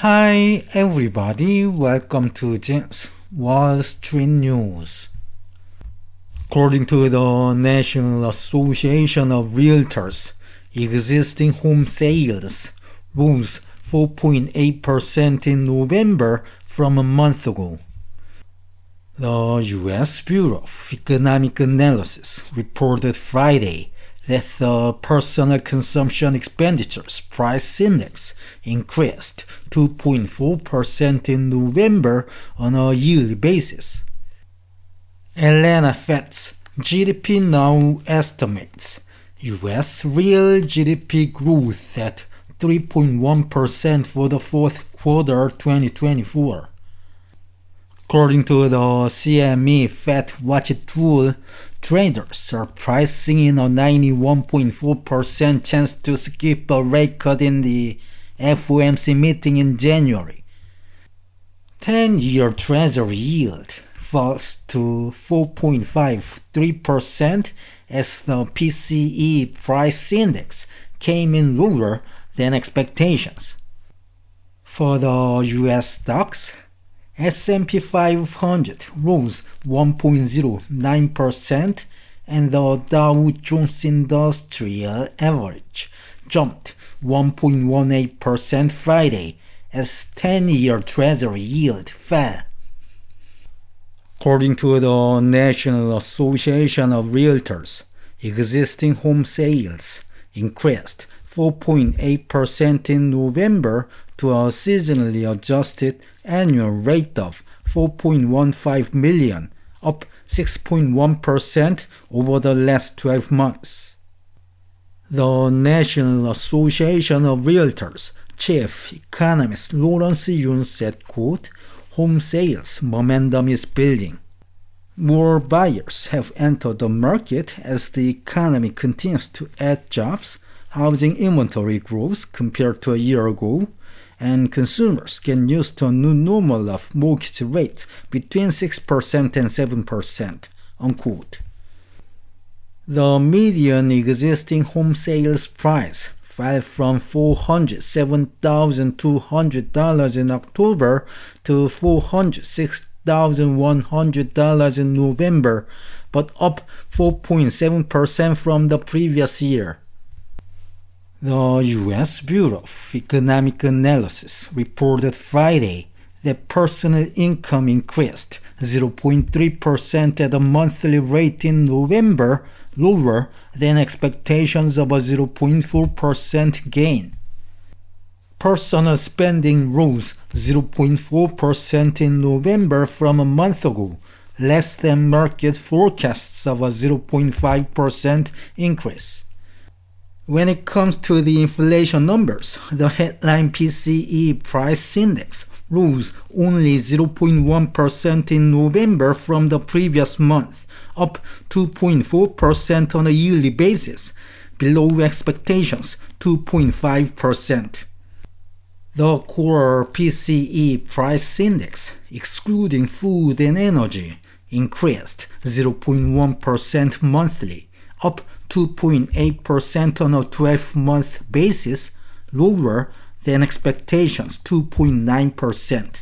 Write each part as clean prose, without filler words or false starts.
Hi everybody, welcome to Jin's Wall Street News. According to the National Association of Realtors, existing home sales rose 4.8% in November from a month ago. The U.S. Bureau of Economic Analysis reported Friday that the Personal Consumption Expenditures Price Index increased 2.4% in November on a yearly basis. Atlanta Fed's GDPNow estimates U.S. real GDP growth at 3.1% for the fourth quarter 2024. According to the CME FedWatch Tool, traders are pricing in a 91.4% chance to skip a rate cut in the FOMC meeting in January. 10-year Treasury yield falls to 4.53% as the PCE price index came in lower than expectations. For the U.S. stocks, S&P 500 rose 1.09% and the Dow Jones Industrial Average jumped 1.18% Friday as 10-year Treasury yield fell. According to the National Association of Realtors, existing home sales increased 4.8% in November to a seasonally adjusted annual rate of 4.15 million, up 6.1% over the last 12 months. The National Association of Realtors chief economist Lawrence Yun said, quote, "Home sales momentum is building. More buyers have entered the market as the economy continues to add jobs, housing inventory grows compared to a year ago, and consumers get used to a new normal of mortgage rates between 6% and 7%, unquote. The median existing home sales price fell from $407,200 in October to $406,100 in November, but up 4.7% from the previous year. The U.S. Bureau of Economic Analysis reported Friday that personal income increased 0.3% at a monthly rate in November, lower than expectations of a 0.4% gain. Personal spending rose 0.4% in November from a month ago, less than market forecasts of a 0.5% increase. When it comes to the inflation numbers, the headline PCE price index rose only 0.1% in November from the previous month, up 2.4% on a yearly basis, below expectations 2.5%. The core PCE price index, excluding food and energy, increased 0.1% monthly, up 2.8% on a 12-month basis, lower than expectations 2.9%.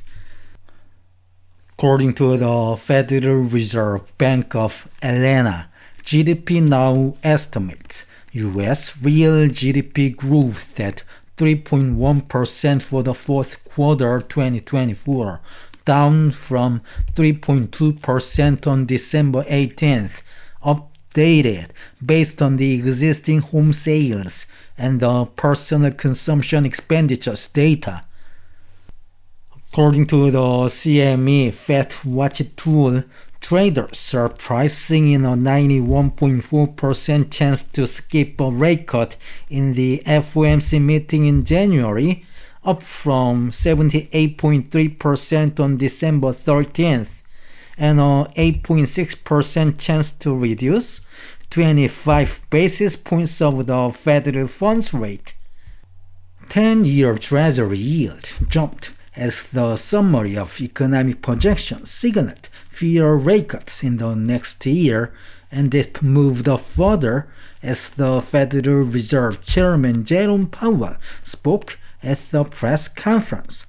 According to the Federal Reserve Bank of Atlanta, GDPNow estimates U.S. real GDP growth at 3.1% for the fourth quarter 2024, down from 3.2% on December 18th, updated based on the existing home sales and the personal consumption expenditures data. According to the CME FedWatch Tool, traders are pricing in a 91.4% chance to skip a rate cut in the FOMC meeting in January, up from 78.3% on December 13th, and a 8.6% chance to reduce 25 basis points of the federal funds rate. 10-year Treasury yield jumped as the summary of economic projections signaled fewer rate cuts in the next year, and it moved up further as the Federal Reserve Chairman Jerome Powell spoke at the press conference.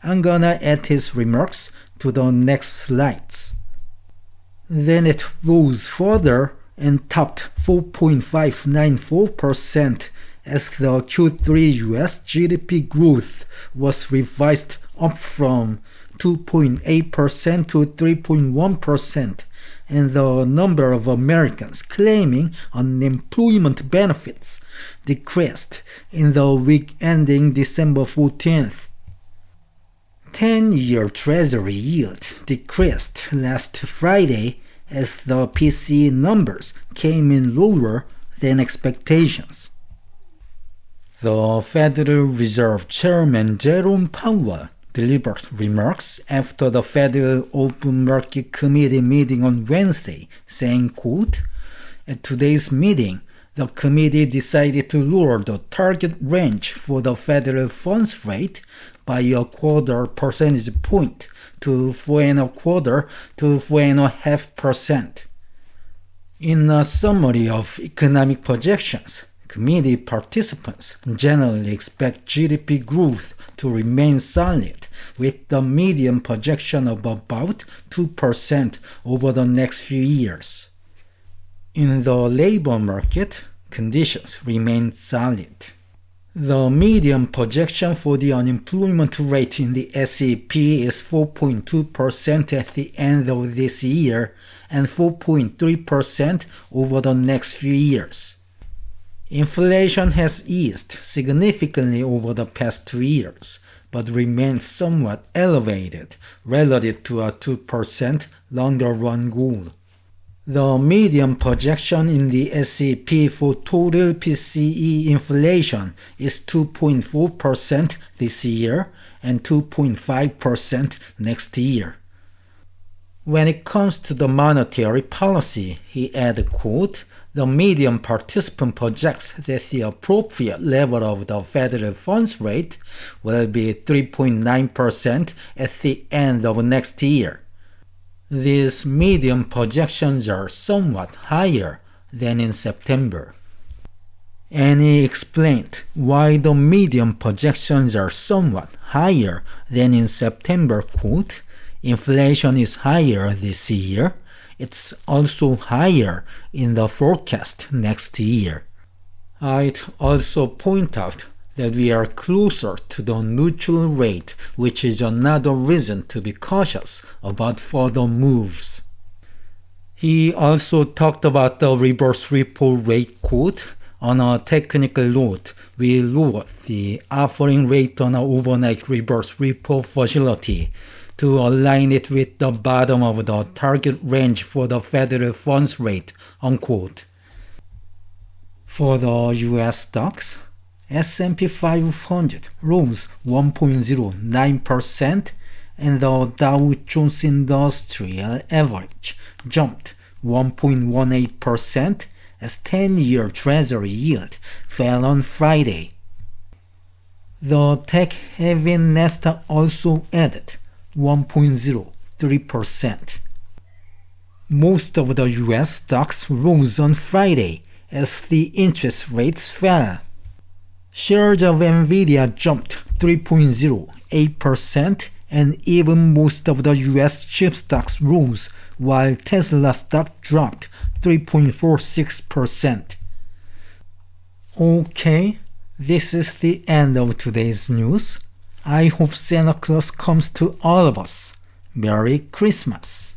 I'm gonna add his remarks to the next slides. Then it rose further and topped 4.594% as the Q3 US GDP growth was revised up from 2.8% to 3.1%, and the number of Americans claiming unemployment benefits decreased in the week ending December 14th. 10-year Treasury yield decreased last Friday as the PCE numbers came in lower than expectations. The Federal Reserve Chairman Jerome Powell delivered remarks after the Federal Open Market Committee meeting on Wednesday, saying, quote, "At today's meeting, the committee decided to lower the target range for the federal funds rate by a quarter percentage point to 4.25% to 4.5%. In a summary of economic projections, committee participants generally expect GDP growth to remain solid, with the median projection of about 2% over the next few years. In the labor market, conditions remain solid. The median projection for the unemployment rate in the SEP is 4.2% at the end of this year and 4.3% over the next few years. Inflation has eased significantly over the past 2 years, but remains somewhat elevated relative to a 2% longer-run goal. The median projection in the SEP for total PCE inflation is 2.4% this year and 2.5% next year. When it comes to the monetary policy, he added, quote, "The median participant projects that the appropriate level of the federal funds rate will be 3.9% at the end of next year. These median projections are somewhat higher than in September." And he explained why the median projections are somewhat higher than in September, quote, "Inflation is higher this year. It's also higher in the forecast next year. I'd also point out that we are closer to the neutral rate, which is another reason to be cautious about further moves." He also talked about the reverse repo rate, quote, "On a technical note, we lowered the offering rate on our overnight reverse repo facility to align it with the bottom of the target range for the federal funds rate," unquote. For the US stocks, S&P 500 rose 1.09% and the Dow Jones Industrial Average jumped 1.18% as 10-year Treasury yield fell on Friday. The tech-heavy Nasdaq also added 1.03%. Most of the US stocks rose on Friday as the interest rates fell. Shares of Nvidia jumped 3.08%, and even most of the US chip stocks rose, while Tesla stock dropped 3.46%. Okay, this is the end of today's news. I hope Santa Claus comes to all of us. Merry Christmas!